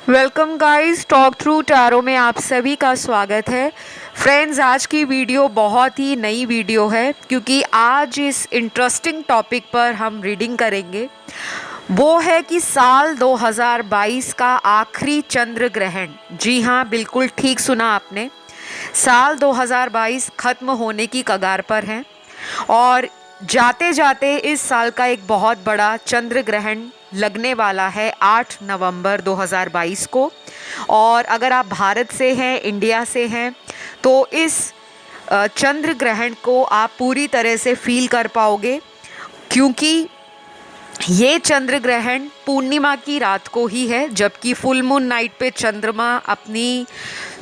Welcome guys, talk through tarot में आप सभी का स्वागत है। फ्रेंड्स, आज की वीडियो बहुत ही नई वीडियो है क्योंकि आज इस इंटरेस्टिंग टॉपिक पर हम रीडिंग करेंगे। वो है कि साल 2022 का आखिरी चंद्र ग्रहण। जी हाँ, बिल्कुल ठीक सुना आपने। साल 2022 खत्म होने की कगार पर है और जाते जाते इस साल का एक बहुत बड़ा चंद्र ग्रहण लगने वाला है 8 नवंबर 2022 को। और अगर आप भारत से हैं, इंडिया से हैं, तो इस चंद्र ग्रहण को आप पूरी तरह से फील कर पाओगे क्योंकि ये चंद्र ग्रहण पूर्णिमा की रात को ही है, जबकि फुल मून नाइट पे चंद्रमा अपनी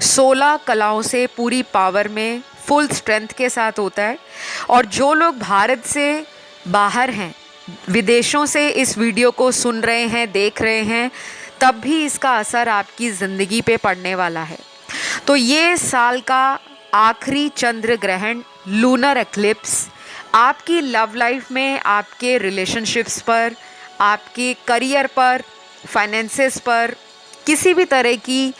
16 कलाओं से पूरी पावर में फुल स्ट्रेंथ के साथ होता है। और जो लोग भारत से बाहर हैं, विदेशों से इस वीडियो को सुन रहे हैं, देख रहे हैं, तब भी इसका असर आपकी ज़िंदगी पे पड़ने वाला है। तो ये साल का आखिरी चंद्र ग्रहण, लूनर एक्लिप्स, आपकी लव लाइफ में, आपके रिलेशनशिप्स पर, आपके करियर पर, फाइनेंसेस पर, किसी भी तरह की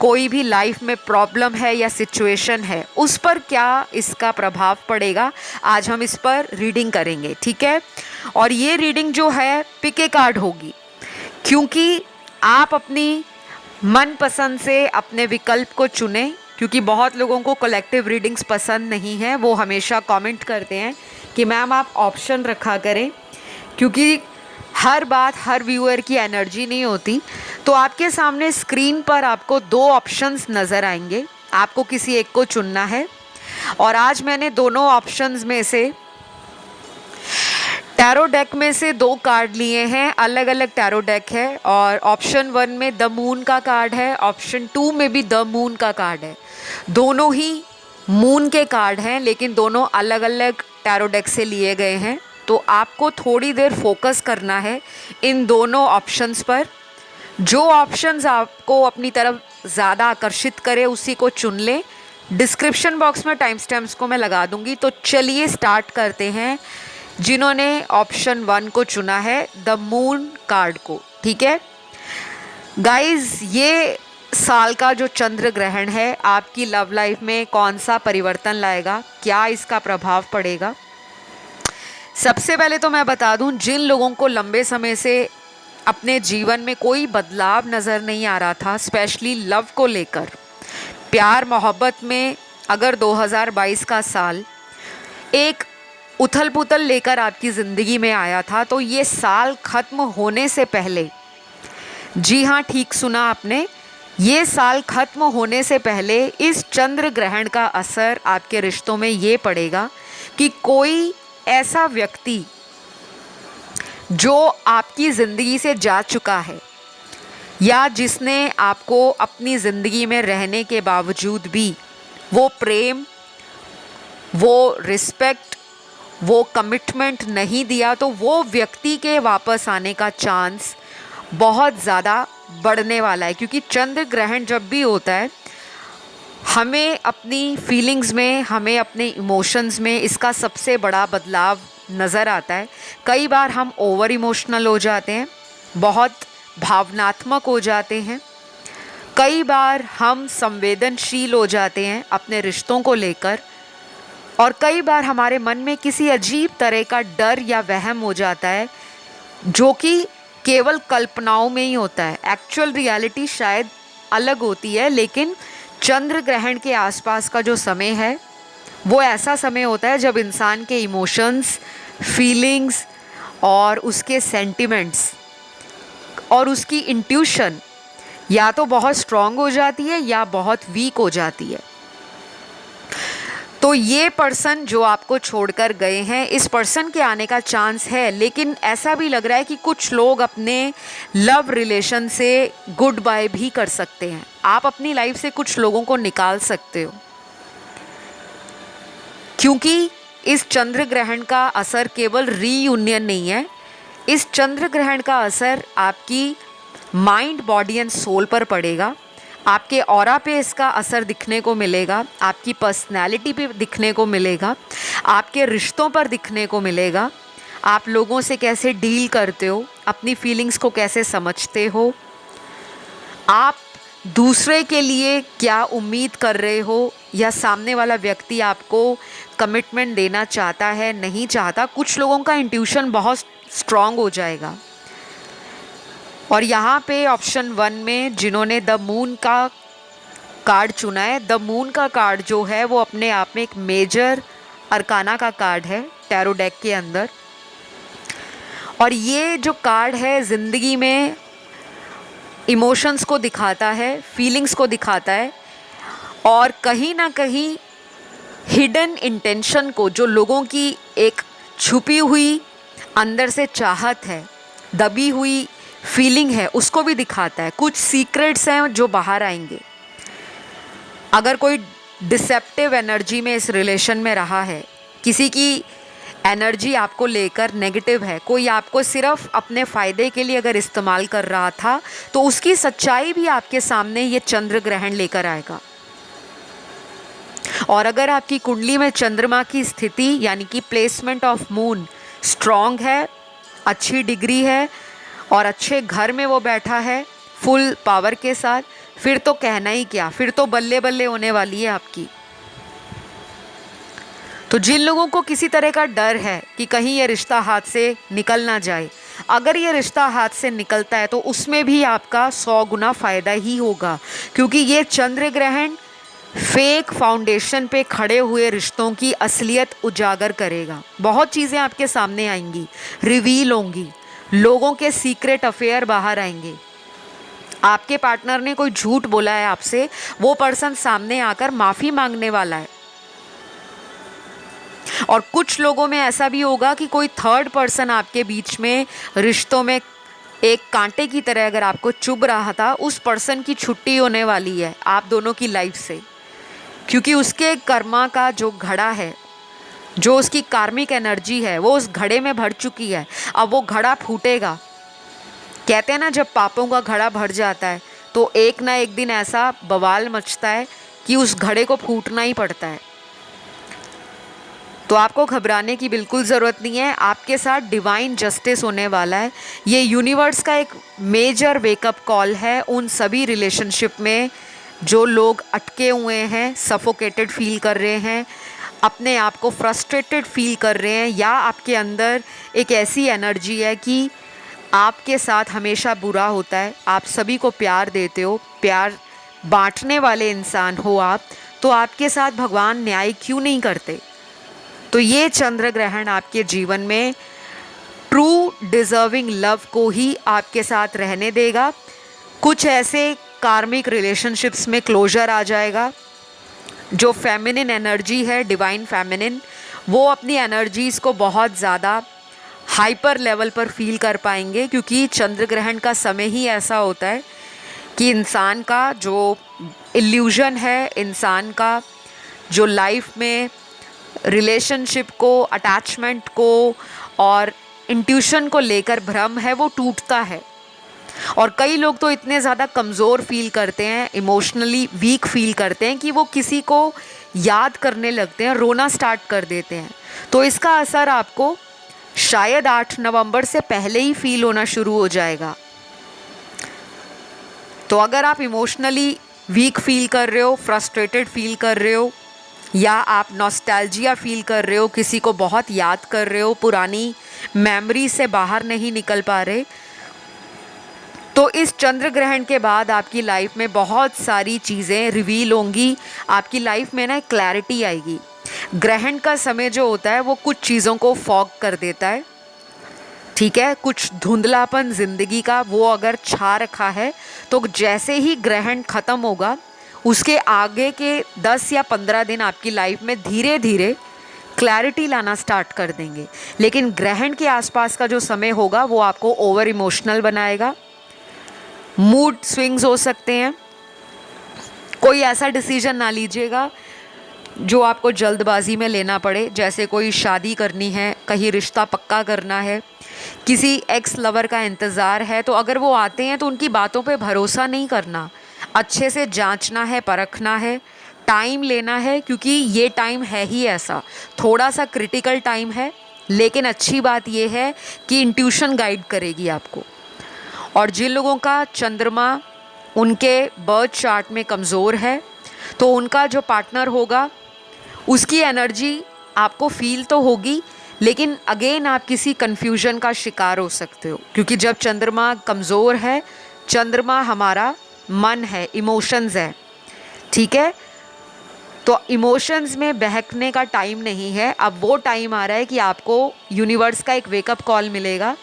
कोई भी लाइफ में प्रॉब्लम है या सिचुएशन है, उस पर क्या इसका प्रभाव पड़ेगा, आज हम इस पर रीडिंग करेंगे। ठीक है। और ये रीडिंग जो है पिक ए कार्ड होगी क्योंकि आप अपनी मनपसंद से अपने विकल्प को चुनें, क्योंकि बहुत लोगों को कलेक्टिव रीडिंग्स पसंद नहीं है। वो हमेशा कमेंट करते हैं कि मैम आप ऑप्शन रखा करें, क्योंकि हर बात हर व्यूअर की एनर्जी नहीं होती। तो आपके सामने स्क्रीन पर आपको 2 ऑप्शंस नज़र आएंगे, आपको किसी एक को चुनना है। और आज मैंने दोनों ऑप्शंस में से, टैरो डेक में से 2 कार्ड लिए हैं। अलग अलग टैरो डेक है और ऑप्शन 1 में द मून का कार्ड है, ऑप्शन 2 में भी द मून का कार्ड है। दोनों ही मून के कार्ड हैं, लेकिन दोनों अलग अलग टैरो डेक से लिए गए हैं। तो आपको थोड़ी देर फोकस करना है इन दोनों ऑप्शंस पर। जो ऑप्शंस आपको अपनी तरफ ज़्यादा आकर्षित करे उसी को चुन लें। डिस्क्रिप्शन बॉक्स में टाइम स्टैम्प्स को मैं लगा दूंगी। तो चलिए स्टार्ट करते हैं जिन्होंने ऑप्शन 1 को चुना है, द मून कार्ड को। ठीक है गाइज, ये साल का जो चंद्र ग्रहण है आपकी लव लाइफ में कौन सा परिवर्तन लाएगा, क्या इसका प्रभाव पड़ेगा। सबसे पहले तो मैं बता दूं, जिन लोगों को लंबे समय से अपने जीवन में कोई बदलाव नज़र नहीं आ रहा था, स्पेशली लव को लेकर, प्यार मोहब्बत में, अगर 2022 का साल एक उथल पुथल लेकर आपकी ज़िंदगी में आया था, तो ये साल ख़त्म होने से पहले, जी हाँ ठीक सुना आपने, ये साल ख़त्म होने से पहले इस चंद्र ग्रहण का असर आपके रिश्तों में ये पड़ेगा कि कोई ऐसा व्यक्ति जो आपकी ज़िंदगी से जा चुका है या जिसने आपको अपनी ज़िंदगी में रहने के बावजूद भी वो प्रेम, वो रिस्पेक्ट, वो कमिटमेंट नहीं दिया, तो वो व्यक्ति के वापस आने का चांस बहुत ज़्यादा बढ़ने वाला है। क्योंकि चंद्र ग्रहण जब भी होता है, हमें अपनी फीलिंग्स में, हमें अपने इमोशंस में इसका सबसे बड़ा बदलाव नज़र आता है। कई बार हम ओवर इमोशनल हो जाते हैं, बहुत भावनात्मक हो जाते हैं। कई बार हम संवेदनशील हो जाते हैं अपने रिश्तों को लेकर। और कई बार हमारे मन में किसी अजीब तरह का डर या वहम हो जाता है जो कि केवल कल्पनाओं में ही होता है। एक्चुअल रियलिटी शायद अलग होती है, लेकिन चंद्र ग्रहण के आसपास का जो समय है वो ऐसा समय होता है जब इंसान के इमोशंस, फीलिंग्स और उसके सेंटिमेंट्स और उसकी इंट्यूशन या तो बहुत स्ट्रॉन्ग हो जाती है या बहुत वीक हो जाती है। तो ये पर्सन जो आपको छोड़कर गए हैं, इस पर्सन के आने का चांस है, लेकिन ऐसा भी लग रहा है कि कुछ लोग अपने लव रिलेशन से गुड बाय भी कर सकते हैं। आप अपनी लाइफ से कुछ लोगों को निकाल सकते हो, क्योंकि इस चंद्र ग्रहण का असर केवल रीयूनियन नहीं है। इस चंद्र ग्रहण का असर आपकी माइंड, बॉडी एंड सोल पर पड़ेगा। आपके ऑरा पे इसका असर दिखने को मिलेगा, आपकी पर्सनैलिटी पे दिखने को मिलेगा, आपके रिश्तों पर दिखने को मिलेगा। आप लोगों से कैसे डील करते हो, अपनी फीलिंग्स को कैसे समझते हो, आप दूसरे के लिए क्या उम्मीद कर रहे हो, या सामने वाला व्यक्ति आपको कमिटमेंट देना चाहता है नहीं चाहता, कुछ लोगों का इंट्यूशन बहुत स्ट्रांग हो जाएगा। और यहाँ पे ऑप्शन 1 में जिन्होंने द मून का कार्ड चुना है, द मून का कार्ड जो है वो अपने आप में एक मेजर अरकाना का कार्ड है टैरो डेक के अंदर। और ये जो कार्ड है ज़िंदगी में इमोशंस को दिखाता है, फीलिंग्स को दिखाता है, और कहीं ना कहीं हिडन इंटेंशन को, जो लोगों की एक छुपी हुई अंदर से चाहत है, दबी हुई फीलिंग है, उसको भी दिखाता है। कुछ सीक्रेट्स हैं जो बाहर आएंगे। अगर कोई डिसेप्टिव एनर्जी में इस रिलेशन में रहा है, किसी की एनर्जी आपको लेकर नेगेटिव है, कोई आपको सिर्फ अपने फ़ायदे के लिए अगर इस्तेमाल कर रहा था, तो उसकी सच्चाई भी आपके सामने ये चंद्र ग्रहण लेकर आएगा। और अगर आपकी कुंडली में चंद्रमा की स्थिति यानी कि प्लेसमेंट ऑफ मून स्ट्रॉन्ग है, अच्छी डिग्री है और अच्छे घर में वो बैठा है फुल पावर के साथ, फिर तो कहना ही क्या, फिर तो बल्ले बल्ले होने वाली है आपकी। तो जिन लोगों को किसी तरह का डर है कि कहीं ये रिश्ता हाथ से निकल ना जाए, अगर ये रिश्ता हाथ से निकलता है तो उसमें भी आपका 100 गुना फ़ायदा ही होगा, क्योंकि ये चंद्र ग्रहण फेक फाउंडेशन पे खड़े हुए रिश्तों की असलियत उजागर करेगा। बहुत चीज़ें आपके सामने आएंगी, रिवील होंगी, लोगों के सीक्रेट अफेयर बाहर आएंगे। आपके पार्टनर ने कोई झूठ बोला है आपसे, वो पर्सन सामने आकर माफ़ी मांगने वाला है। और कुछ लोगों में ऐसा भी होगा कि कोई थर्ड पर्सन आपके बीच में रिश्तों में एक कांटे की तरह अगर आपको चुभ रहा था, उस पर्सन की छुट्टी होने वाली है आप दोनों की लाइफ से, क्योंकि उसके कर्मा का जो घड़ा है, जो उसकी कार्मिक एनर्जी है, वो उस घड़े में भर चुकी है। अब वो घड़ा फूटेगा। कहते हैं ना, जब पापों का घड़ा भर जाता है तो एक ना एक दिन ऐसा बवाल मचता है कि उस घड़े को फूटना ही पड़ता है। तो आपको घबराने की बिल्कुल ज़रूरत नहीं है। आपके साथ डिवाइन जस्टिस होने वाला है। ये यूनिवर्स का एक मेजर वेकअप कॉल है उन सभी रिलेशनशिप में जो लोग अटके हुए हैं, सफोकेटेड फील कर रहे हैं, अपने आप को फ्रस्ट्रेटेड फील कर रहे हैं, या आपके अंदर एक ऐसी एनर्जी है कि आपके साथ हमेशा बुरा होता है, आप सभी को प्यार देते हो, प्यार बांटने वाले इंसान हो आप, तो आपके साथ भगवान न्याय क्यों नहीं करते। तो ये चंद्र ग्रहण आपके जीवन में ट्रू डिज़र्विंग लव को ही आपके साथ रहने देगा। कुछ ऐसे कार्मिक रिलेशनशिप्स में क्लोजर आ जाएगा। जो फेमिनिन एनर्जी है, डिवाइन फेमिनिन, वो अपनी एनर्जीज़ को बहुत ज़्यादा हाइपर लेवल पर फील कर पाएंगे, क्योंकि चंद्र ग्रहण का समय ही ऐसा होता है कि इंसान का जो इल्यूजन है, इंसान का जो लाइफ में रिलेशनशिप को, अटैचमेंट को और इंट्यूशन को लेकर भ्रम है, वो टूटता है। और कई लोग तो इतने ज़्यादा कमज़ोर फील करते हैं, इमोशनली वीक फील करते हैं कि वो किसी को याद करने लगते हैं, रोना स्टार्ट कर देते हैं। तो इसका असर आपको शायद 8 नवंबर से पहले ही फील होना शुरू हो जाएगा। तो अगर आप इमोशनली वीक फील कर रहे हो, फ्रस्ट्रेटेड फील कर रहे हो, या आप नॉस्टैल्जिया फील कर रहे हो, किसी को बहुत याद कर रहे हो, पुरानी मेमोरी से बाहर नहीं निकल पा रहे, तो इस चंद्र ग्रहण के बाद आपकी लाइफ में बहुत सारी चीज़ें रिवील होंगी। आपकी लाइफ में ना क्लैरिटी आएगी। ग्रहण का समय जो होता है वो कुछ चीज़ों को फॉग कर देता है, ठीक है, कुछ धुंधलापन ज़िंदगी का वो अगर छा रखा है, तो जैसे ही ग्रहण ख़त्म होगा उसके आगे के 10 या 15 दिन आपकी लाइफ में धीरे धीरे क्लैरिटी लाना स्टार्ट कर देंगे। लेकिन ग्रहण के आसपास का जो समय होगा वो आपको ओवर इमोशनल बनाएगा, मूड स्विंग्स हो सकते हैं। कोई ऐसा डिसीजन ना लीजिएगा जो आपको जल्दबाजी में लेना पड़े, जैसे कोई शादी करनी है, कहीं रिश्ता पक्का करना है, किसी एक्स लवर का इंतज़ार है, तो अगर वो आते हैं तो उनकी बातों पे भरोसा नहीं करना, अच्छे से जांचना है, परखना है, टाइम लेना है, क्योंकि ये टाइम है ही ऐसा, थोड़ा सा क्रिटिकल टाइम है। लेकिन अच्छी बात ये है कि इंट्यूशन गाइड करेगी आपको। और जिन लोगों का चंद्रमा उनके बर्थ चार्ट में कमज़ोर है, तो उनका जो पार्टनर होगा उसकी एनर्जी आपको फील तो होगी, लेकिन अगेन आप किसी कन्फ्यूजन का शिकार हो सकते हो, क्योंकि जब चंद्रमा कमज़ोर है, चंद्रमा हमारा मन है, इमोशंस है, ठीक है। तो इमोशंस में बहकने का टाइम नहीं है। अब वो टाइम आ रहा है कि आपको यूनिवर्स का एक वेकअप कॉल मिलेगा,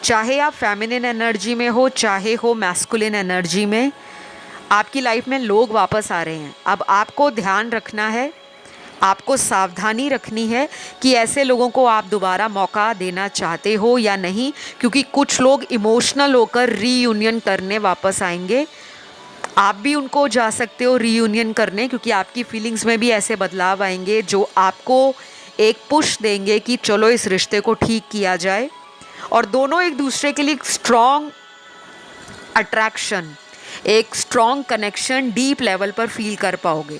चाहे आप फेमिनिन एनर्जी में हो, चाहे हो मैस्कुलिन एनर्जी में, आपकी लाइफ में लोग वापस आ रहे हैं। अब आपको ध्यान रखना है, आपको सावधानी रखनी है कि ऐसे लोगों को आप दोबारा मौका देना चाहते हो या नहीं, क्योंकि कुछ लोग इमोशनल होकर रीयूनियन करने वापस आएंगे। आप भी उनको जा सकते हो रीयूनियन करने, क्योंकि आपकी फीलिंग्स में भी ऐसे बदलाव आएंगे जो आपको एक पुश देंगे कि चलो इस रिश्ते को ठीक किया जाए, और दोनों एक दूसरे के लिए स्ट्रॉन्ग अट्रैक्शन, एक स्ट्रॉन्ग कनेक्शन डीप लेवल पर फील कर पाओगे।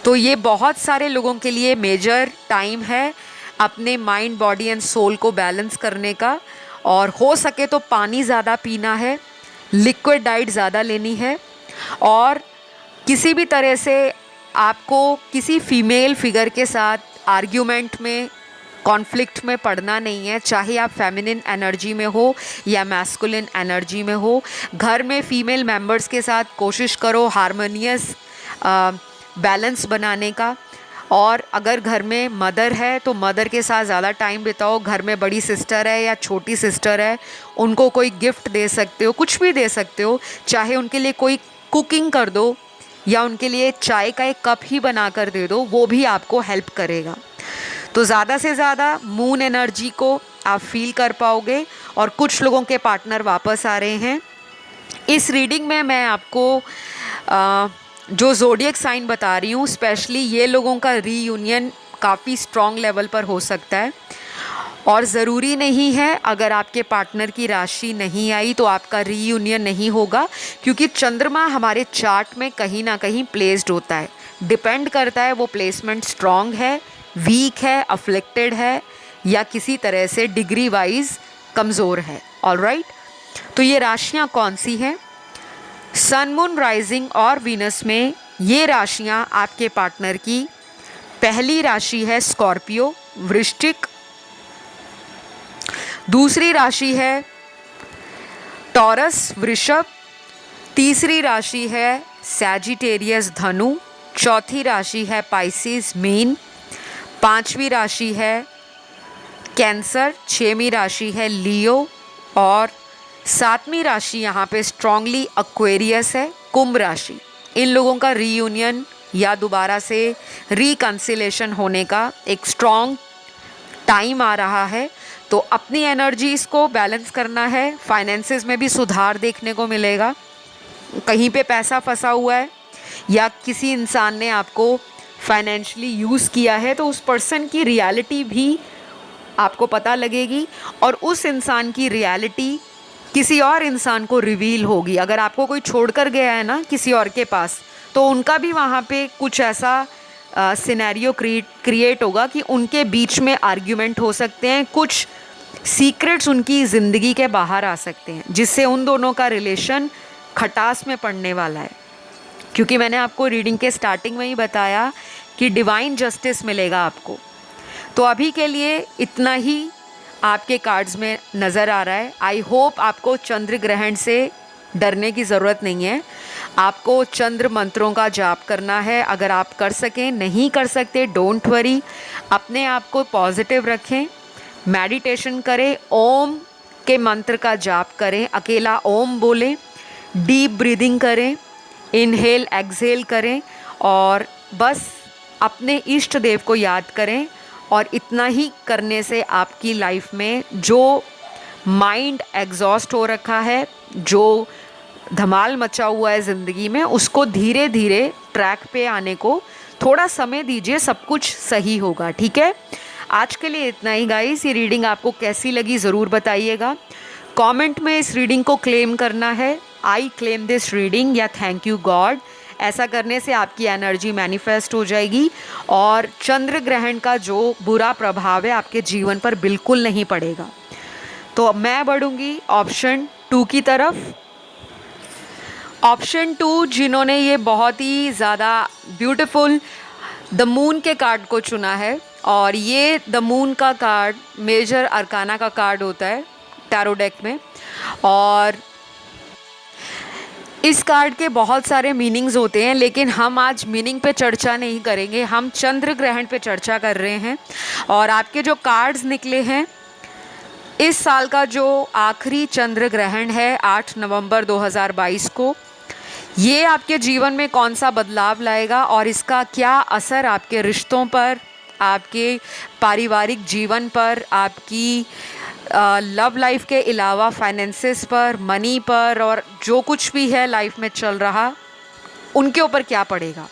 तो ये बहुत सारे लोगों के लिए मेजर टाइम है अपने माइंड, बॉडी एंड सोल को बैलेंस करने का, और हो सके तो पानी ज़्यादा पीना है, लिक्विड डाइट ज़्यादा लेनी है, और किसी भी तरह से आपको किसी फीमेल फिगर के साथ आर्ग्यूमेंट में, कॉन्फ्लिक्ट में पड़ना नहीं है, चाहे आप फेमिनिन एनर्जी में हो या मैस्कुलिन एनर्जी में हो। घर में फीमेल मेंबर्स के साथ कोशिश करो हारमोनियस बैलेंस बनाने का, और अगर घर में मदर है तो मदर के साथ ज़्यादा टाइम बिताओ। घर में बड़ी सिस्टर है या छोटी सिस्टर है, उनको कोई गिफ्ट दे सकते हो, कुछ भी दे सकते हो, चाहे उनके लिए कोई कुकिंग कर दो या उनके लिए चाय का एक कप ही बना कर दे दो, वो भी आपको हेल्प करेगा। तो ज़्यादा से ज़्यादा मून एनर्जी को आप फील कर पाओगे, और कुछ लोगों के पार्टनर वापस आ रहे हैं। इस रीडिंग में मैं आपको जो ज़ोडिएक साइन बता रही हूँ, स्पेशली ये लोगों का रीयूनियन काफ़ी स्ट्रॉन्ग लेवल पर हो सकता है, और ज़रूरी नहीं है अगर आपके पार्टनर की राशि नहीं आई तो आपका रीयूनियन नहीं होगा, क्योंकि चंद्रमा हमारे चार्ट में कहीं ना कहीं प्लेस्ड होता है। डिपेंड करता है वो प्लेसमेंट स्ट्रॉन्ग है, वीक है, अफ्लिक्टेड है, या किसी तरह से डिग्री वाइज कमज़ोर है। ऑलराइट, तो ये राशियाँ कौन सी हैं? सन, मून, राइजिंग और वीनस में ये राशियाँ आपके पार्टनर की पहली राशि है स्कॉर्पियो, वृश्चिक। दूसरी राशि है टॉरस, वृषभ। तीसरी राशि है सैजिटेरियस, धनु। चौथी राशि है पाइसिस, मीन। पांचवी राशि है कैंसर। छठवीं राशि है लियो, और सातवीं राशि यहाँ पे स्ट्रांगली एक्वेरियस है, कुंभ राशि। इन लोगों का रीयूनियन या दोबारा से रिकंसिलेशन होने का एक स्ट्रॉन्ग टाइम आ रहा है। तो अपनी एनर्जीज़ को बैलेंस करना है। फाइनेंसेस में भी सुधार देखने को मिलेगा। कहीं पे पैसा फंसा हुआ है या किसी इंसान ने आपको फाइनेंशियली यूज़ किया है, तो उस पर्सन की रियलिटी भी आपको पता लगेगी, और उस इंसान की रियलिटी किसी और इंसान को रिवील होगी। अगर आपको कोई छोड़कर गया है ना किसी और के पास, तो उनका भी वहाँ पे कुछ ऐसा सिनेरियो क्रिएट होगा कि उनके बीच में आर्ग्यूमेंट हो सकते हैं, कुछ सीक्रेट्स उनकी ज़िंदगी के बाहर आ सकते हैं, जिससे उन दोनों का रिलेशन खटास में पड़ने वाला है। क्योंकि मैंने आपको रीडिंग के स्टार्टिंग में ही बताया कि डिवाइन जस्टिस मिलेगा आपको। तो अभी के लिए इतना ही आपके कार्ड्स में नज़र आ रहा है। आई होप आपको चंद्र ग्रहण से डरने की ज़रूरत नहीं है। आपको चंद्र मंत्रों का जाप करना है, अगर आप कर सकें। नहीं कर सकते, डोंट वरी, अपने आप को पॉजिटिव रखें, मेडिटेशन करें, ओम के मंत्र का जाप करें, अकेला ओम बोलें, डीप ब्रीदिंग करें, इनहेल एक्सहेल करें, और बस अपने इष्ट देव को याद करें। और इतना ही करने से आपकी लाइफ में जो माइंड एग्जॉस्ट हो रखा है, जो धमाल मचा हुआ है ज़िंदगी में, उसको धीरे धीरे ट्रैक पे आने को थोड़ा समय दीजिए, सब कुछ सही होगा। ठीक है, आज के लिए इतना ही गाइस। ये रीडिंग आपको कैसी लगी ज़रूर बताइएगा। कमेंट में इस रीडिंग को क्लेम करना है, आई क्लेम दिस रीडिंग, या थैंक यू गॉड। ऐसा करने से आपकी एनर्जी मैनिफेस्ट हो जाएगी, और चंद्र ग्रहण का जो बुरा प्रभाव है आपके जीवन पर बिल्कुल नहीं पड़ेगा। तो मैं बढ़ूँगी ऑप्शन 2 की तरफ। ऑप्शन 2 जिन्होंने ये बहुत ही ज़्यादा ब्यूटीफुल द मून के कार्ड को चुना है, और ये द मून का कार्ड मेजर अरकाना का कार्ड होता है टैरो डेक में, और इस कार्ड के बहुत सारे मीनिंग्स होते हैं, लेकिन हम आज मीनिंग पे चर्चा नहीं करेंगे, हम चंद्र ग्रहण पे चर्चा कर रहे हैं। और आपके जो कार्ड्स निकले हैं, इस साल का जो आखिरी चंद्र ग्रहण है 8 नवंबर 2022 को, ये आपके जीवन में कौन सा बदलाव लाएगा और इसका क्या असर आपके रिश्तों पर, आपके पारिवारिक जीवन पर, आपकी लव लाइफ के अलावा फाइनेंसेस पर, मनी पर, और जो कुछ भी है लाइफ में चल रहा, उनके ऊपर क्या पड़ेगा।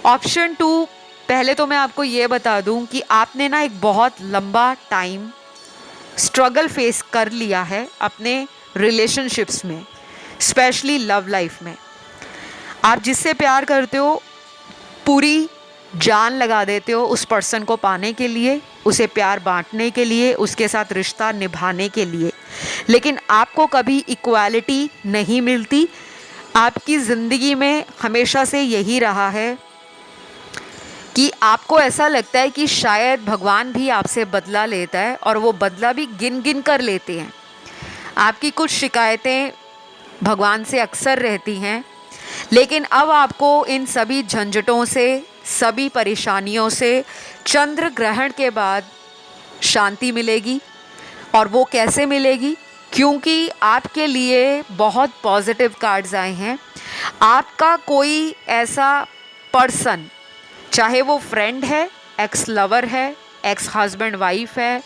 ऑप्शन 2, पहले तो मैं आपको ये बता दूं कि आपने ना एक बहुत लंबा टाइम स्ट्रगल फेस कर लिया है अपने रिलेशनशिप्स में, स्पेशली लव लाइफ में। आप जिससे प्यार करते हो पूरी जान लगा देते हो उस पर्सन को पाने के लिए, उसे प्यार बांटने के लिए, उसके साथ रिश्ता निभाने के लिए, लेकिन आपको कभी इक्वालिटी नहीं मिलती। आपकी ज़िंदगी में हमेशा से यही रहा है कि आपको ऐसा लगता है कि शायद भगवान भी आपसे बदला लेता है, और वो बदला भी गिन गिन कर लेते हैं। आपकी कुछ शिकायतें भगवान से अक्सर रहती हैं, लेकिन अब आपको इन सभी झंझटों से, सभी परेशानियों से चंद्र ग्रहण के बाद शांति मिलेगी। और वो कैसे मिलेगी? क्योंकि आपके लिए बहुत पॉजिटिव कार्ड्स आए हैं। आपका कोई ऐसा पर्सन, चाहे वो फ्रेंड है, एक्स लवर है, एक्स हस्बैंड वाइफ है,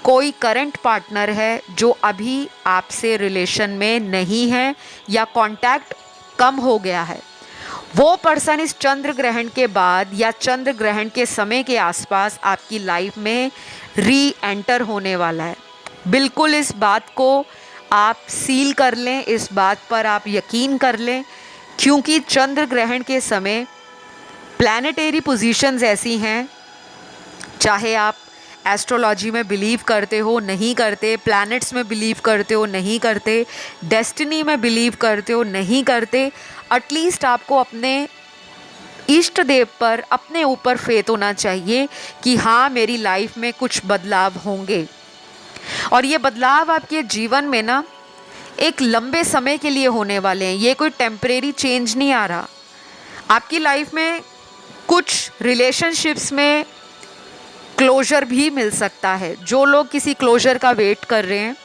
कोई करंट पार्टनर है जो अभी आपसे रिलेशन में नहीं है या कांटेक्ट कम हो गया है, वो पर्सन इस चंद्र ग्रहण के बाद या चंद्र ग्रहण के समय के आसपास आपकी लाइफ में री एंटर होने वाला है। बिल्कुल इस बात को आप सील कर लें, इस बात पर आप यकीन कर लें, क्योंकि चंद्र ग्रहण के समय प्लैनेटरी पोजीशंस ऐसी हैं, चाहे आप एस्ट्रोलॉजी में बिलीव करते हो नहीं करते, प्लैनेट्स में बिलीव करते हो नहीं करते, डेस्टिनी में बिलीव करते हो नहीं करते, एटलीस्ट आपको अपने इष्ट देव पर, अपने ऊपर फेथ होना चाहिए कि हाँ, मेरी लाइफ में कुछ बदलाव होंगे। और ये बदलाव आपके जीवन में ना एक लंबे समय के लिए होने वाले हैं। ये कोई टेम्परेरी चेंज नहीं आ रहा। आपकी लाइफ में कुछ रिलेशनशिप्स में क्लोजर भी मिल सकता है। जो लोग किसी क्लोजर का वेट कर रहे हैं,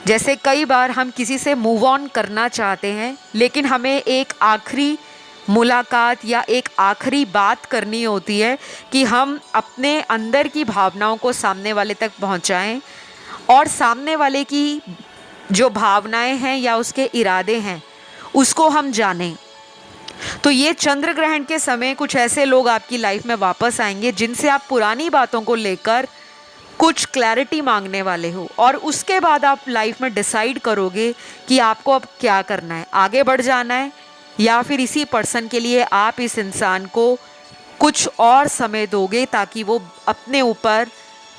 जैसे कई बार हम किसी से मूव ऑन करना चाहते हैं, लेकिन हमें एक आखिरी मुलाकात या एक आखिरी बात करनी होती है कि हम अपने अंदर की भावनाओं को सामने वाले तक पहुंचाएं, और सामने वाले की जो भावनाएं हैं या उसके इरादे हैं उसको हम जानें। तो ये चंद्र ग्रहण के समय कुछ ऐसे लोग आपकी लाइफ में वापस आएंगे जिनसे आप पुरानी बातों को लेकर कुछ क्लैरिटी मांगने वाले हो, और उसके बाद आप लाइफ में डिसाइड करोगे कि आपको अब क्या करना है, आगे बढ़ जाना है, या फिर इसी पर्सन के लिए आप इस इंसान को कुछ और समय दोगे ताकि वो अपने ऊपर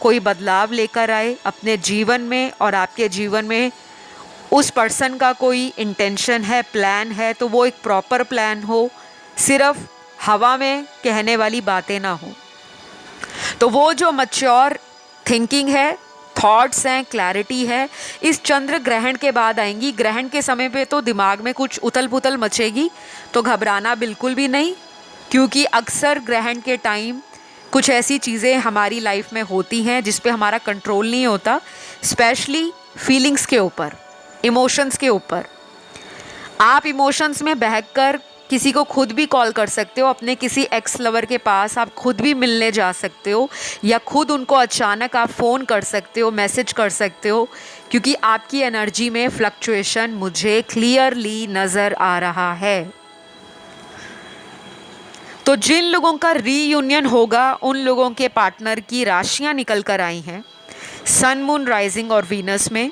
कोई बदलाव लेकर आए अपने जीवन में, और आपके जीवन में उस पर्सन का कोई इंटेंशन है, प्लान है, तो वो एक प्रॉपर प्लान हो, सिर्फ हवा में कहने वाली बातें ना हो। तो वो जो मैच्योर थिंकिंग है, थॉट्स हैं, क्लैरिटी है, इस चंद्र ग्रहण के बाद आएंगी। ग्रहण के समय पे तो दिमाग में कुछ उथल पुथल मचेगी, तो घबराना बिल्कुल भी नहीं, क्योंकि अक्सर ग्रहण के टाइम कुछ ऐसी चीज़ें हमारी लाइफ में होती हैं जिस पे हमारा कंट्रोल नहीं होता, स्पेशली फीलिंग्स के ऊपर, इमोशंस के ऊपर। आप इमोशंस में बहकर किसी को खुद भी कॉल कर सकते हो, अपने किसी एक्स लवर के पास आप खुद भी मिलने जा सकते हो, या खुद उनको अचानक आप फ़ोन कर सकते हो, मैसेज कर सकते हो, क्योंकि आपकी एनर्जी में फ्लक्चुएशन मुझे क्लियरली नज़र आ रहा है। तो जिन लोगों का रीयूनियन होगा उन लोगों के पार्टनर की राशियां निकल कर आई हैं सन, मून, राइजिंग और वीनस में।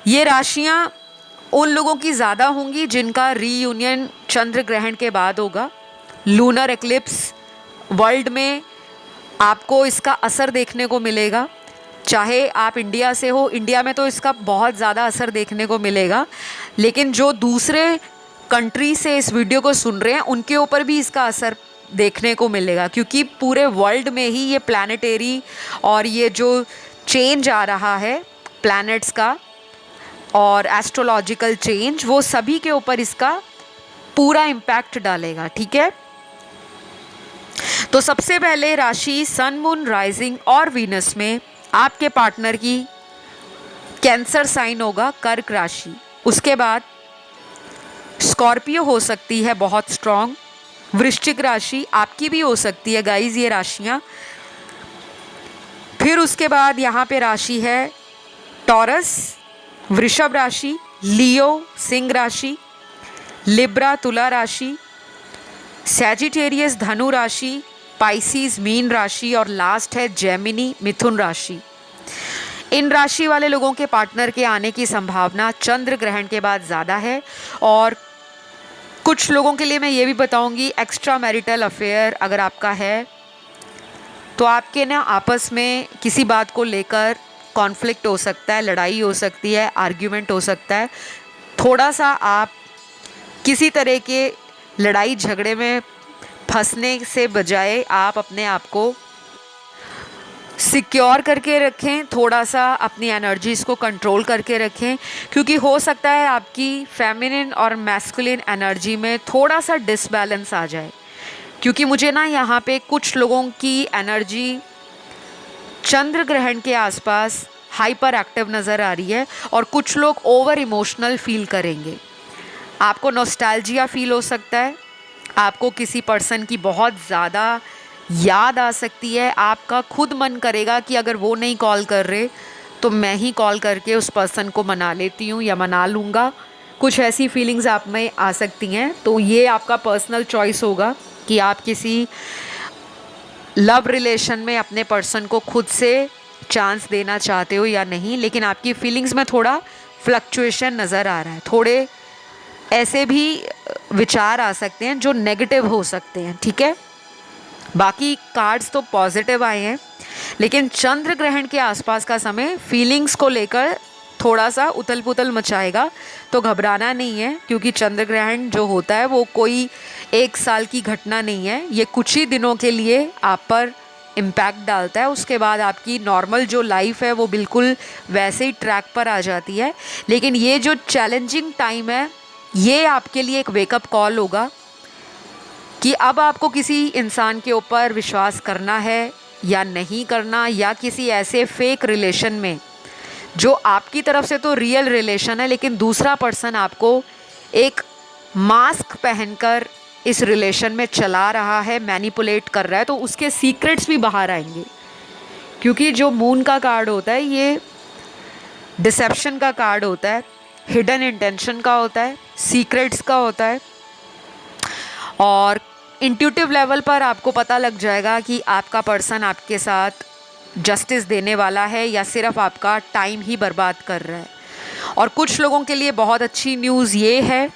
ये राशियां उन लोगों की ज़्यादा होंगी जिनका रीयूनियन चंद्र ग्रहण के बाद होगा। लूनर एक्लिप्स वर्ल्ड में आपको इसका असर देखने को मिलेगा, चाहे आप इंडिया से हो, इंडिया में तो इसका बहुत ज़्यादा असर देखने को मिलेगा, लेकिन जो दूसरे कंट्री से इस वीडियो को सुन रहे हैं उनके ऊपर भी इसका असर देखने को मिलेगा, क्योंकि पूरे वर्ल्ड में ही ये प्लानिटरी और ये जो चेंज आ रहा है प्लैनेट्स का और एस्ट्रोलॉजिकल चेंज, वो सभी के ऊपर इसका पूरा इम्पैक्ट डालेगा। ठीक है, तो सबसे पहले राशि सन, मून, राइजिंग और वीनस में आपके पार्टनर की कैंसर साइन होगा, कर्क राशि। उसके बाद स्कॉर्पियो हो सकती है बहुत स्ट्रॉन्ग, वृश्चिक राशि आपकी भी हो सकती है गाइज ये राशियां। फिर उसके बाद यहाँ पे राशि है टॉरस, वृषभ राशि, लियो सिंह राशि, लिब्रा तुला राशि, सैजिटेरियस धनु राशि, पाइसिस मीन राशि और लास्ट है जेमिनी मिथुन राशि। इन राशि वाले लोगों के पार्टनर के आने की संभावना चंद्र ग्रहण के बाद ज़्यादा है। और कुछ लोगों के लिए मैं ये भी बताऊंगी, एक्स्ट्रा मैरिटल अफेयर अगर आपका है तो आपके ना आपस में किसी बात को लेकर कॉन्फ्लिक्ट हो सकता है, लड़ाई हो सकती है, आर्ग्यूमेंट हो सकता है। थोड़ा सा आप किसी तरह के लड़ाई झगड़े में फंसने से बजाय आप अपने आप को सिक्योर करके रखें, थोड़ा सा अपनी एनर्जीज़ को कंट्रोल करके रखें, क्योंकि हो सकता है आपकी फेमिनिन और मैस्कुलिन एनर्जी में थोड़ा सा डिसबैलेंस आ जाए। क्योंकि मुझे ना यहाँ पे कुछ लोगों की एनर्जी चंद्र ग्रहण के आसपास हाइपर एक्टिव नज़र आ रही है और कुछ लोग ओवर इमोशनल फील करेंगे। आपको नॉस्टैल्जिया फील हो सकता है, आपको किसी पर्सन की बहुत ज़्यादा याद आ सकती है, आपका खुद मन करेगा कि अगर वो नहीं कॉल कर रहे तो मैं ही कॉल करके उस पर्सन को मना लेती हूँ या मना लूँगा। कुछ ऐसी फीलिंग्स आप में आ सकती हैं। तो ये आपका पर्सनल चॉइस होगा कि आप किसी लव रिलेशन में अपने पर्सन को खुद से चांस देना चाहते हो या नहीं। लेकिन आपकी फीलिंग्स में थोड़ा फ्लक्चुएशन नज़र आ रहा है, थोड़े ऐसे भी विचार आ सकते हैं जो नेगेटिव हो सकते हैं। ठीक है, बाकी कार्ड्स तो पॉजिटिव आए हैं, लेकिन चंद्र ग्रहण के आसपास का समय फीलिंग्स को लेकर थोड़ा सा उथल पुथल मचाएगा। तो घबराना नहीं है, क्योंकि चंद्र ग्रहण जो होता है वो कोई 1 साल की घटना नहीं है, ये कुछ ही दिनों के लिए आप पर इम्पैक्ट डालता है। उसके बाद आपकी नॉर्मल जो लाइफ है वो बिल्कुल वैसे ही ट्रैक पर आ जाती है। लेकिन ये जो चैलेंजिंग टाइम है ये आपके लिए एक वेकअप कॉल होगा कि अब आपको किसी इंसान के ऊपर विश्वास करना है या नहीं करना, या किसी ऐसे फेक रिलेशन में जो आपकी तरफ से तो रियल रिलेशन है लेकिन दूसरा पर्सन आपको एक मास्क पहनकर इस रिलेशन में चला रहा है, मैनिपुलेट कर रहा है, तो उसके सीक्रेट्स भी बाहर आएंगे। क्योंकि जो मून का कार्ड होता है ये डिसेप्शन का कार्ड होता है, हिडन इंटेंशन का होता है, सीक्रेट्स का होता है। और इंट्यूटिव लेवल पर आपको पता लग जाएगा कि आपका पर्सन आपके साथ जस्टिस देने वाला है या सिर्फ आपका टाइम ही बर्बाद कर रहा है। और कुछ लोगों के लिए बहुत अच्छी न्यूज़ ये है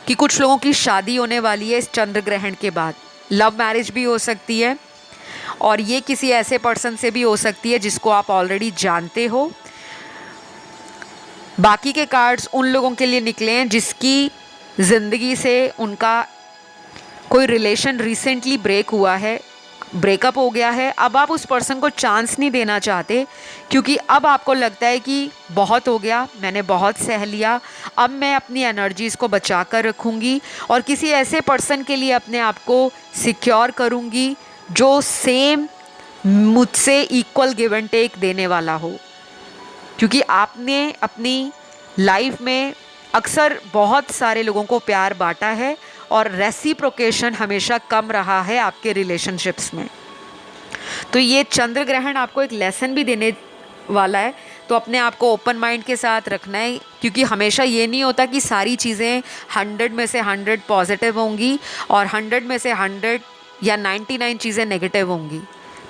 कि कुछ लोगों की शादी होने वाली है इस चंद्र ग्रहण के बाद। लव मैरिज भी हो सकती है और ये किसी ऐसे पर्सन से भी हो सकती है जिसको आप ऑलरेडी जानते हो। बाकी के कार्ड्स उन लोगों के लिए निकले हैं जिसकी ज़िंदगी से उनका कोई रिलेशन रिसेंटली ब्रेक हुआ है, ब्रेकअप हो गया है। अब आप उस पर्सन को चांस नहीं देना चाहते, क्योंकि अब आपको लगता है कि बहुत हो गया, मैंने बहुत सह लिया, अब मैं अपनी एनर्जीज़ को बचा कर रखूँगी और किसी ऐसे पर्सन के लिए अपने आप को सिक्योर करूँगी जो सेम मुझसे इक्वल गिव एंड टेक देने वाला हो। क्योंकि आपने अपनी लाइफ में अक्सर बहुत सारे लोगों को प्यार बांटा है और रेसिप्रोकेशन हमेशा कम रहा है आपके रिलेशनशिप्स में। तो ये चंद्र ग्रहण आपको एक लेसन भी देने वाला है। तो अपने आप को ओपन माइंड के साथ रखना है, क्योंकि हमेशा ये नहीं होता कि सारी चीज़ें 100 में से 100 पॉजिटिव होंगी और 100 में से 100 या 99 चीज़ें नेगेटिव होंगी।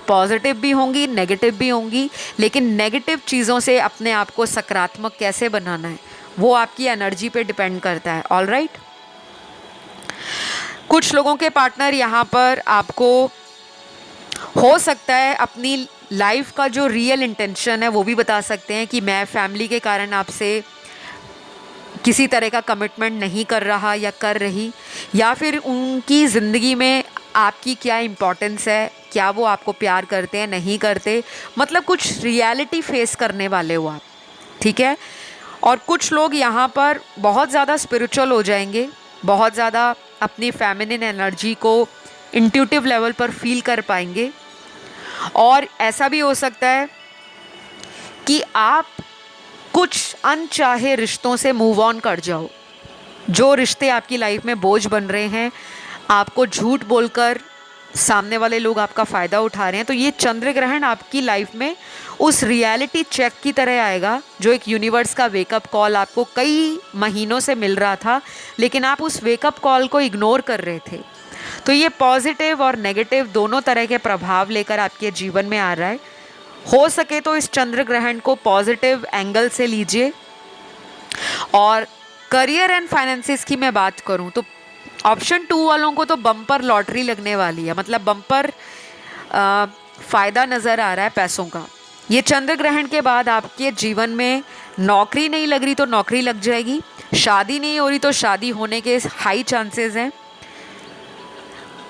पॉजिटिव भी होंगी, नेगेटिव भी होंगी, लेकिन नेगेटिव चीज़ों से अपने आप को सकारात्मक कैसे बनाना है वो आपकी एनर्जी पे डिपेंड करता है। ऑल राइट, कुछ लोगों के पार्टनर यहाँ पर आपको हो सकता है अपनी लाइफ का जो रियल इंटेंशन है वो भी बता सकते हैं कि मैं फैमिली के कारण आपसे किसी तरह का कमिटमेंट नहीं कर रहा या कर रही, या फिर उनकी ज़िंदगी में आपकी क्या इम्पोर्टेंस है, क्या वो आपको प्यार करते हैं नहीं करते, मतलब कुछ रियलिटी फेस करने वाले हो आप, ठीक है। और कुछ लोग यहाँ पर बहुत ज़्यादा स्पिरिचुअल हो जाएंगे, बहुत ज़्यादा अपनी फेमिनिन एनर्जी को इंट्यूटिव लेवल पर फील कर पाएंगे। और ऐसा भी हो सकता है कि आप कुछ अनचाहे रिश्तों से मूव ऑन कर जाओ। जो रिश्ते आपकी लाइफ में बोझ बन रहे हैं, आपको झूठ बोलकर सामने वाले लोग आपका फ़ायदा उठा रहे हैं, तो ये चंद्र ग्रहण आपकी लाइफ में उस रियलिटी चेक की तरह आएगा, जो एक यूनिवर्स का वेकअप कॉल आपको कई महीनों से मिल रहा था, लेकिन आप उस वेकअप कॉल को इग्नोर कर रहे थे। तो ये पॉजिटिव और नेगेटिव दोनों तरह के प्रभाव लेकर आपके जीवन में आ रहा है। हो सके तो इस चंद्र ग्रहण को पॉजिटिव एंगल से लीजिए। और करियर एंड फाइनेंसिस की मैं बात करूं तो ऑप्शन 2 वालों को तो बम्पर लॉटरी लगने वाली है, मतलब बम्पर फ़ायदा नज़र आ रहा है पैसों का। ये चंद्र ग्रहण के बाद आपके जीवन में नौकरी नहीं लग रही तो नौकरी लग जाएगी, शादी नहीं हो रही तो शादी होने के हाई चांसेस हैं।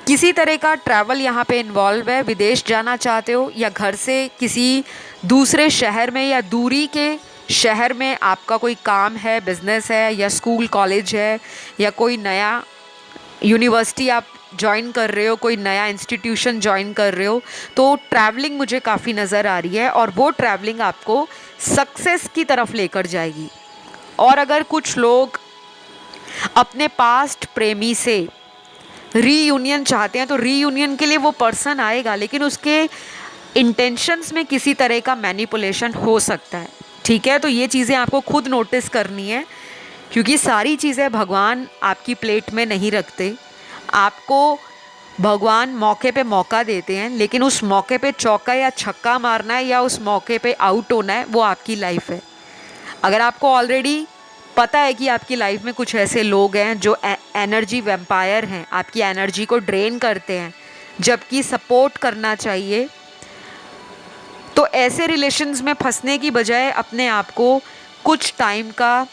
किसी तरह का ट्रैवल यहाँ पे इन्वॉल्व है, विदेश जाना चाहते हो या घर से किसी दूसरे शहर में या दूरी के शहर में आपका कोई काम है, बिजनेस है या स्कूल कॉलेज है या कोई नया यूनिवर्सिटी आप ज्वाइन कर रहे हो, कोई नया इंस्टीट्यूशन ज्वाइन कर रहे हो, तो ट्रैवलिंग मुझे काफ़ी नज़र आ रही है और वो ट्रैवलिंग आपको सक्सेस की तरफ लेकर जाएगी। और अगर कुछ लोग अपने पास्ट प्रेमी से रीयूनियन चाहते हैं तो रीयूनियन के लिए वो पर्सन आएगा, लेकिन उसके इंटेंशंस में किसी तरह का मैनिपुलेशन हो सकता है, ठीक है। तो ये चीज़ें आपको खुद नोटिस करनी है, क्योंकि सारी चीज़ें भगवान आपकी प्लेट में नहीं रखते। आपको भगवान मौके पे मौका देते हैं, लेकिन उस मौके पे चौका या छक्का मारना है या उस मौके पे आउट होना है, वो आपकी लाइफ है। अगर आपको ऑलरेडी पता है कि आपकी लाइफ में कुछ ऐसे लोग हैं जो एनर्जी वैम्पायर हैं, आपकी एनर्जी को ड्रेन करते हैं जबकि सपोर्ट करना चाहिए, तो ऐसे रिलेशंस में फंसने की बजाय अपने आप को कुछ टाइम का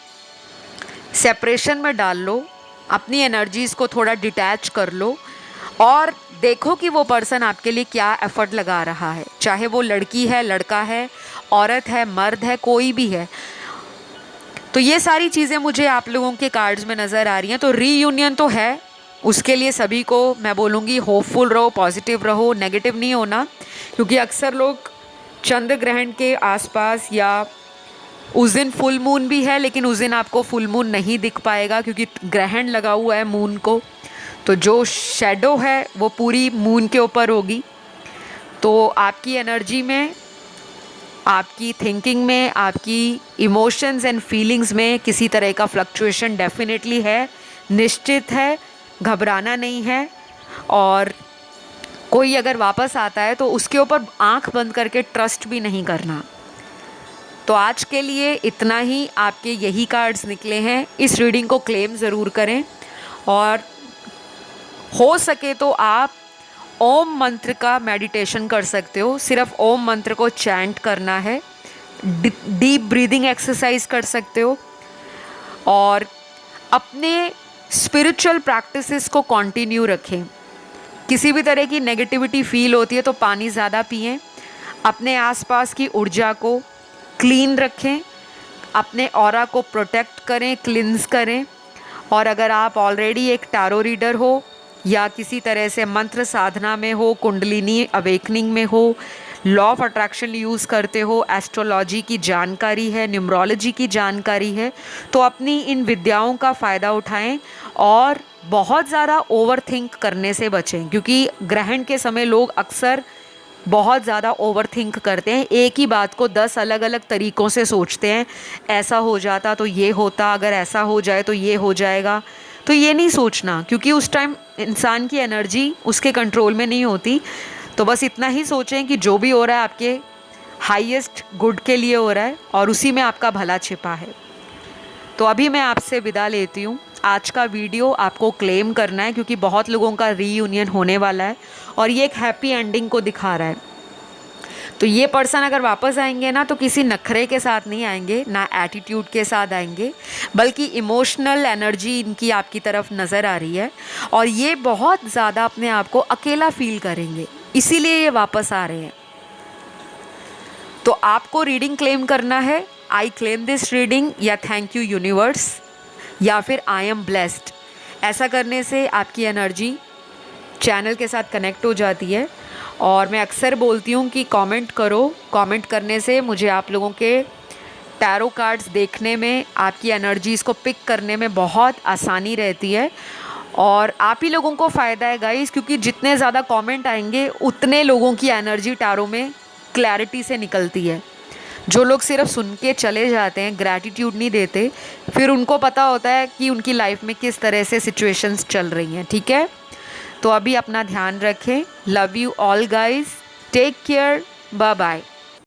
सेपरेशन में डाल लो, अपनी एनर्जीज़ को थोड़ा डिटैच कर लो और देखो कि वो पर्सन आपके लिए क्या एफर्ट लगा रहा है, चाहे वो लड़की है, लड़का है, औरत है, मर्द है, कोई भी है। तो ये सारी चीज़ें मुझे आप लोगों के कार्ड्स में नज़र आ रही हैं। तो रीयूनियन तो है, उसके लिए सभी को मैं बोलूँगी होपफुल रहो, पॉजिटिव रहो, नेगेटिव नहीं होना, क्योंकि अक्सर लोग चंद्र ग्रहण के आसपास या उस दिन फुल मून भी है, लेकिन उस दिन आपको फुल मून नहीं दिख पाएगा क्योंकि ग्रहण लगा हुआ है मून को, तो जो शैडो है वो पूरी मून के ऊपर होगी। तो आपकी एनर्जी में, आपकी थिंकिंग में, आपकी इमोशंस एंड फीलिंग्स में किसी तरह का फ्लक्चुएशन डेफिनेटली है, निश्चित है, घबराना नहीं है। और कोई अगर वापस आता है तो उसके ऊपर आंख बंद करके ट्रस्ट भी नहीं करना। तो आज के लिए इतना ही, आपके यही कार्ड्स निकले हैं। इस रीडिंग को क्लेम ज़रूर करें और हो सके तो आप ओम मंत्र का मेडिटेशन कर सकते हो, सिर्फ ओम मंत्र को चैंट करना है, डीप ब्रीदिंग एक्सरसाइज कर सकते हो और अपने स्पिरिचुअल प्रैक्टिसेस को कंटिन्यू रखें। किसी भी तरह की नेगेटिविटी फील होती है तो पानी ज़्यादा पिएं, अपने आसपास की ऊर्जा को क्लीन रखें, अपने ऑरा को प्रोटेक्ट करें, क्लिन्स करें। और अगर आप ऑलरेडी एक टैरो रीडर हो या किसी तरह से मंत्र साधना में हो, कुंडलिनी अवेकनिंग में हो, लॉ ऑफ अट्रैक्शन यूज़ करते हो, एस्ट्रोलॉजी की जानकारी है, न्यूमरोलॉजी की जानकारी है, तो अपनी इन विद्याओं का फ़ायदा उठाएं और बहुत ज़्यादा ओवरथिंक करने से बचें, क्योंकि ग्रहण के समय लोग अक्सर बहुत ज़्यादा ओवरथिंक करते हैं, एक ही बात को 10 अलग अलग तरीक़ों से सोचते हैं। ऐसा हो जाता तो ये होता, अगर ऐसा हो जाए तो ये हो जाएगा। तो ये नहीं सोचना, क्योंकि उस टाइम इंसान की एनर्जी उसके कंट्रोल में नहीं होती। तो बस इतना ही सोचें कि जो भी हो रहा है आपके हाईएस्ट गुड के लिए हो रहा है और उसी में आपका भला छिपा है। तो अभी मैं आपसे विदा लेती हूँ। आज का वीडियो आपको क्लेम करना है क्योंकि बहुत लोगों का रीयूनियन होने वाला है और ये एक हैप्पी एंडिंग को दिखा रहा है। तो ये पर्सन अगर वापस आएंगे ना तो किसी नखरे के साथ नहीं आएंगे, ना एटीट्यूड के साथ आएंगे, बल्कि इमोशनल एनर्जी इनकी आपकी तरफ नज़र आ रही है और ये बहुत ज़्यादा अपने आप को अकेला फील करेंगे, इसीलिए ये वापस आ रहे हैं। तो आपको रीडिंग क्लेम करना है, आई क्लेम दिस रीडिंग, या थैंक यू यूनिवर्स, या फिर आई एम ब्लेस्ड। ऐसा करने से आपकी एनर्जी चैनल के साथ कनेक्ट हो जाती है। और मैं अक्सर बोलती हूँ कि कमेंट करो, कमेंट करने से मुझे आप लोगों के टैरो कार्ड्स देखने में, आपकी एनर्जीज़ को पिक करने में बहुत आसानी रहती है और आप ही लोगों को फ़ायदा है गाइस, क्योंकि जितने ज़्यादा कमेंट आएंगे उतने लोगों की एनर्जी टैरो में क्लैरिटी से निकलती है। जो लोग सिर्फ सुन के चले जाते हैं, ग्रैटिट्यूड नहीं देते, फिर उनको पता होता है कि उनकी लाइफ में किस तरह से सिचुएशंस चल रही हैं। ठीक है, तो अभी अपना ध्यान रखें। Love you all guys, take care, bye bye.